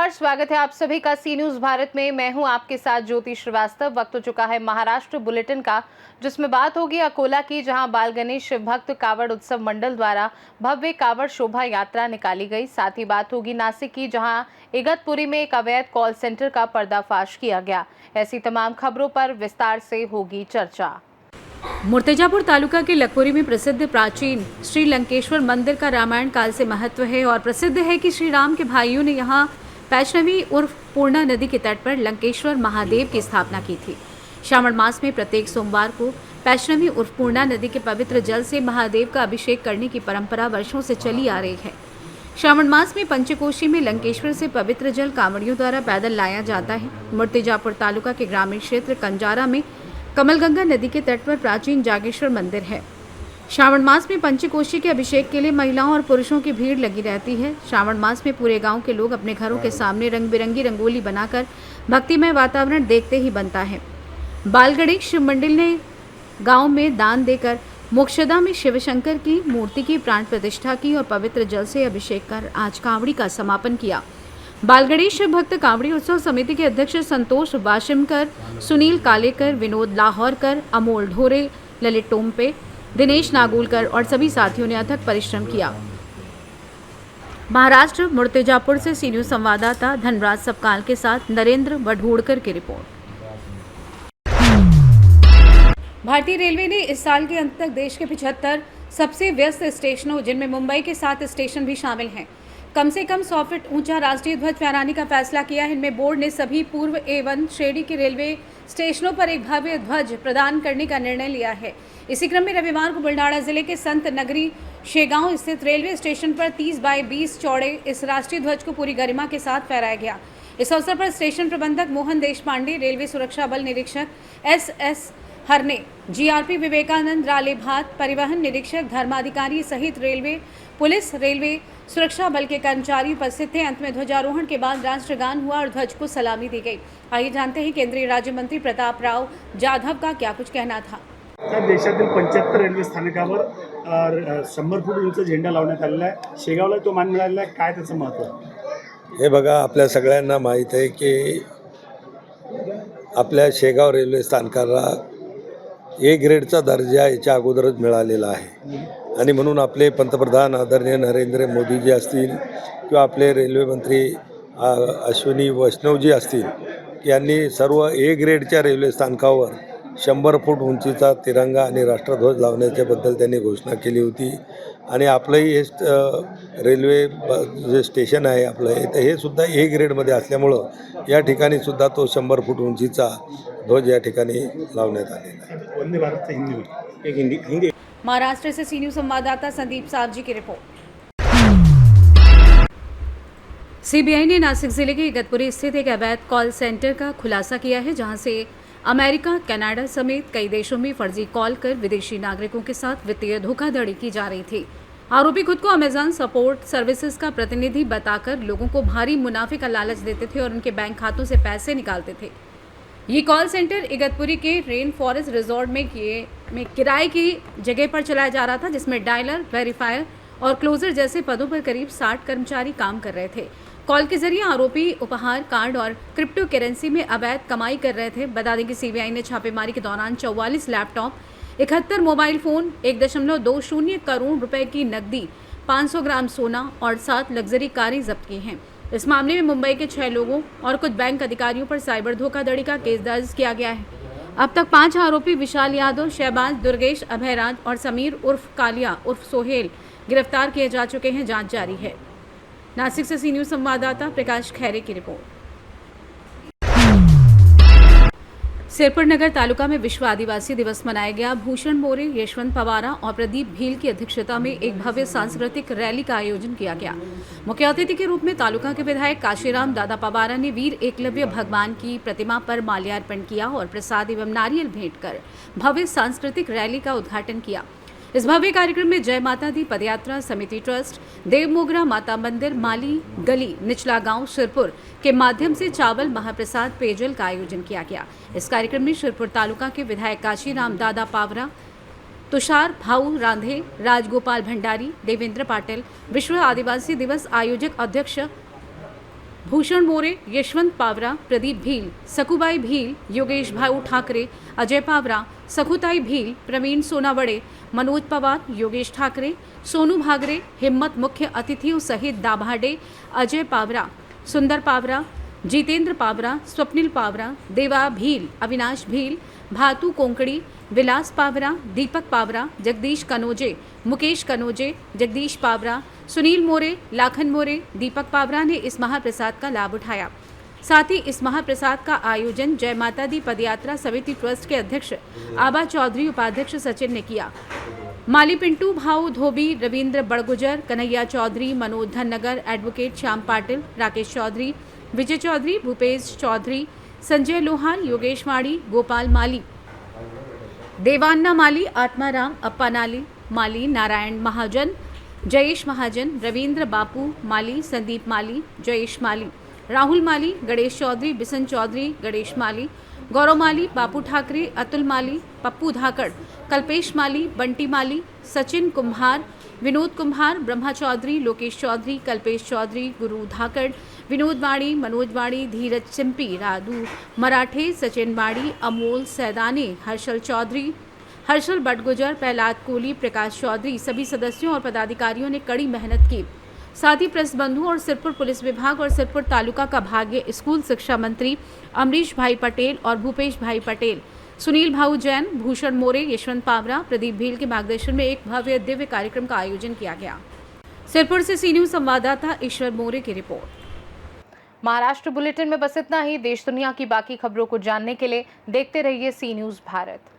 नमस्कार, स्वागत है आप सभी का सी न्यूज भारत में। मैं हूं आपके साथ ज्योति श्रीवास्तव। वक्त हो चुका है महाराष्ट्र बुलेटिन का, जिसमें बात होगी अकोला की, जहां बाल गणेश शिव भक्त कावड़ उत्सव मंडल द्वारा भव्य कावड़ शोभा यात्रा निकाली गई। साथ ही बात होगी नासिक की, जहां इगतपुरी में एक अवैध कॉल सेंटर का पर्दाफाश किया गया। ऐसी तमाम खबरों पर विस्तार से होगी चर्चा। मूर्तिजापुर तालुका के लखोरी में प्रसिद्ध प्राचीन श्री लंकेश्वर मंदिर का रामायण काल से महत्व है और प्रसिद्ध है कि श्री राम के भाइयों ने यहाँ वैष्णवी उर्फ पूर्णा नदी के तट पर लंकेश्वर महादेव की स्थापना की थी। श्रावण मास में प्रत्येक सोमवार को वैष्णवी उर्फ पूर्णा नदी के पवित्र जल से महादेव का अभिषेक करने की परंपरा वर्षों से चली आ रही है। श्रावण मास में पंचकोशी में लंकेश्वर से पवित्र जल कांवड़ियों द्वारा पैदल लाया जाता है। मूर्तिजापुर तालुका के ग्रामीण क्षेत्र कंजारा में कमलगंगा नदी के तट पर प्राचीन जागेश्वर मंदिर है। श्रावण मास में पंचकोशी के अभिषेक के लिए महिलाओं और पुरुषों की भीड़ लगी रहती है। श्रावण मास में पूरे गांव के लोग अपने घरों के सामने रंग बिरंगी रंगोली बनाकर भक्तिमय वातावरण देखते ही बनता है। बाल गणेश शिव मंदिर ने गांव में दान देकर मोक्षदा में शिव शंकर की मूर्ति की प्राण प्रतिष्ठा की और पवित्र जल से अभिषेक कर आज कांवड़ी का समापन किया। बाल गणेश भक्त कांवड़ी उत्सव समिति के अध्यक्ष संतोष वाशिमकर, सुनील कालेकर, विनोद लाहौरकर, अमोल ढोरे, ललित टोम्पे, दिनेश नागुलकर और सभी साथियों ने अथक परिश्रम किया। महाराष्ट्र मूर्तिजापुर से सी न्यूज संवाददाता धनराज सबकाल के साथ नरेंद्र वढोड़कर की रिपोर्ट। भारतीय रेलवे ने इस साल के अंत तक देश के 75 सबसे व्यस्त स्टेशनों, जिनमें मुंबई के 7 स्टेशन भी शामिल हैं, कम से कम 100 फीट ऊंचा राष्ट्रीय ध्वज फहराने का फैसला किया है। इनमें बोर्ड ने सभी पूर्व A1 श्रेणी के रेलवे स्टेशनों पर एक भव्य ध्वज प्रदान करने का निर्णय लिया है। इसी क्रम में रविवार को बुल्ढाना जिले के संत नगरी शेगांव स्थित रेलवे स्टेशन पर 30 बाय 20 चौड़े इस राष्ट्रीय ध्वज को पूरी गरिमा के साथ फहराया गया। इस अवसर पर स्टेशन प्रबंधक मोहन देशपांडे, रेलवे सुरक्षा बल निरीक्षक SS हरने, GRP विवेकानंद रालेभात, परिवहन निरीक्षक धर्माधिकारी सहित रेलवे पुलिस, रेलवे सुरक्षा बल के कर्मचारी उपस्थित थे। अंत में ध्वजारोहण के बाद राष्ट्रगान हुआ और ध्वज को सलामी दी गई। आइए जानते हैं केंद्रीय राज्य मंत्री प्रताप राव जाधव का क्या कुछ कहना था। देशातील 75 रेल्वे स्थानकावर 100 फूट उंच झेंडा लावण्यात आलेला आहे। शेगावला तो मान मिळालेला आहे, काय त्याचं महत्त्व आहे? हे बघा, आपल्या सगळ्यांना माहीत आहे की आपल्या शेगाव रेल्वे स्थानकाला A ग्रेडचा दर्जा याच्या अगोदरच मिळालेला आहे आणि म्हणून आपले पंतप्रधान आदरणीय नरेंद्र मोदीजी असतील किंवा आपले रेल्वे मंत्री अश्विनी वैष्णवजी असतील, यांनी सर्व A ग्रेडच्या रेल्वे स्थानकावर 100 फूट उंचीचा तिरंगा आणि राष्ट्रध्वज लावण्याच्याबद्दल त्यांनी घोषणा केली होती। आणि आपलंही हे रेल्वे जे स्टेशन आहे आपलं तर हे सुद्धा A ग्रेडमध्ये असल्यामुळं या ठिकाणी सुद्धा तो 100 फूट उंचीचा ध्वज या ठिकाणी लावण्यात आलेला आहे। वंदे भारत हिंदी एक हिंदी। महाराष्ट्र से सी न्यूज संवाददाता संदीप सावजी की रिपोर्ट। CBI ने नासिक जिले के इगतपुरी स्थित एक अवैध कॉल सेंटर का खुलासा किया है, जहां से अमेरिका, कनाडा समेत कई देशों में फर्जी कॉल कर विदेशी नागरिकों के साथ वित्तीय धोखाधड़ी की जा रही थी। आरोपी खुद को अमेजन सपोर्ट सर्विसेज का प्रतिनिधि बताकर लोगों को भारी मुनाफे का लालच देते थे और उनके बैंक खातों से पैसे निकालते थे। ये कॉल सेंटर इगतपुरी के रेन फॉरेस्ट रिजॉर्ट में किराए की जगह पर चलाया जा रहा था, जिसमें डायलर, वेरीफायर और क्लोजर जैसे पदों पर करीब 60 कर्मचारी काम कर रहे थे। कॉल के जरिए आरोपी उपहार कार्ड और क्रिप्टो करेंसी में अवैध कमाई कर रहे थे। बता दें कि CBI ने छापेमारी के दौरान 44 लैपटॉप, 71 मोबाइल फोन, 1.20 करोड़ रुपए की नकदी, 500 ग्राम सोना और 7 लग्जरी कारें जब्त की हैं। इस मामले में मुंबई के 6 लोगों और कुछ बैंक अधिकारियों पर साइबर धोखाधड़ी का केस दर्ज किया गया है। अब तक 5 आरोपी विशाल यादव, शहबाज, दुर्गेश, अभयराज और समीर उर्फ कालिया उर्फ सोहेल गिरफ्तार किए जा चुके हैं। जांच जारी है। नासिक से सी न्यूज संवाददाता प्रकाश खैरे की रिपोर्ट। सिरपुर नगर तालुका में विश्व आदिवासी दिवस मनाया गया। भूषण मोरे, यशवंत पवारा और प्रदीप भील की अध्यक्षता में एक भव्य सांस्कृतिक रैली का आयोजन किया गया। मुख्य अतिथि के रूप में तालुका के विधायक काशीराम दादा पवारा ने वीर एकलव्य भगवान की प्रतिमा पर माल्यार्पण किया और प्रसाद एवं नारियल भेंट कर भव्य सांस्कृतिक रैली का उद्घाटन किया। इस भव्य कार्यक्रम में जय माता दी पदयात्रा समिति ट्रस्ट, देव मोगरा माता मंदिर, माली गली, निचला गांव शिरपुर के माध्यम से चावल, महाप्रसाद, पेयजल का आयोजन किया गया। इस कार्यक्रम में शिरपुर तालुका के विधायक काशीराम दादा पावरा, तुषार भाऊ रांधे, राजगोपाल भंडारी, देवेंद्र पाटिल, विश्व आदिवासी दिवस आयोजक अध्यक्ष भूषण मोरे, यशवंत पावरा, प्रदीप भील, सकुबाई भील, योगेश भाऊ ठाकरे, अजय पावरा, सखुताई भील, प्रवीण सोनावड़े, मनोज पवार, योगेश ठाकरे, सोनू भागरे, हिम्मत मुख्य अतिथियों सहित दाभाडे, अजय पावरा, सुंदर पावरा, जितेंद्र पावरा, स्वप्निल पावरा, देवा भील, अविनाश भील, भातू कोंकड़ी, विलास पावरा, दीपक पावरा, जगदीश कनोजे, मुकेश कनोजे, जगदीश पावरा, सुनील मोरे, लाखन मोरे, दीपक पावरा ने इस महाप्रसाद का लाभ उठाया। साथ ही इस महाप्रसाद का आयोजन जय माता दी पदयात्रा समिति ट्रस्ट के अध्यक्ष आबा चौधरी, उपाध्यक्ष सचिन ने किया। माली पिंटू, भाऊ धोबी, रविंद्र बड़गुजर, कन्हैया चौधरी, मनोज धननगर, एडवोकेट श्याम पाटिल, राकेश चौधरी, विजय चौधरी, भूपेश चौधरी, संजय लोहान, योगेश माड़ी, गोपाल माली, देवान्ना माली, आत्माराम, अप्पा माली, नारायण महाजन, जयेश महाजन, रविंद्र बापू माली, संदीप माली, जयेश माली, राहुल माली, गणेश चौधरी, बिसन चौधरी, गणेश माली, गौरव माली, बापू ठाकरे, अतुल माली, पप्पू धाकड़, कल्पेश माली, बंटी माली, सचिन कुम्हार, विनोद कुम्हार, ब्रह्मा चौधरी, लोकेश चौधरी, कल्पेश चौधरी, गुरु धाकड़, विनोद वाड़ी, मनोज वाड़ी, धीरज सिंपी, राधू मराठे, सचिन वाड़ी, अमोल सैदाने, हर्षल चौधरी, हर्षल बटगुजर, प्रहलाद कोहली, प्रकाश चौधरी, सभी सदस्यों और पदाधिकारियों ने कड़ी मेहनत की। साथ ही प्रेस बंधु और सिरपुर पुलिस विभाग और सिरपुर तालुका का भाग्य स्कूल शिक्षा मंत्री अमरीश भाई पटेल और भूपेश भाई पटेल, सुनील भाऊ जैन, भूषण मोरे, यशवंत पावरा, प्रदीप भील के मार्गदर्शन में एक भव्य दिव्य कार्यक्रम का आयोजन किया गया। सिरपुर से सी न्यूज संवाददाता ईश्वर मोरे की रिपोर्ट। महाराष्ट्र बुलेटिन में बस इतना ही। देश दुनिया की बाकी खबरों को जानने के लिए देखते रहिए सी न्यूज़ भारत।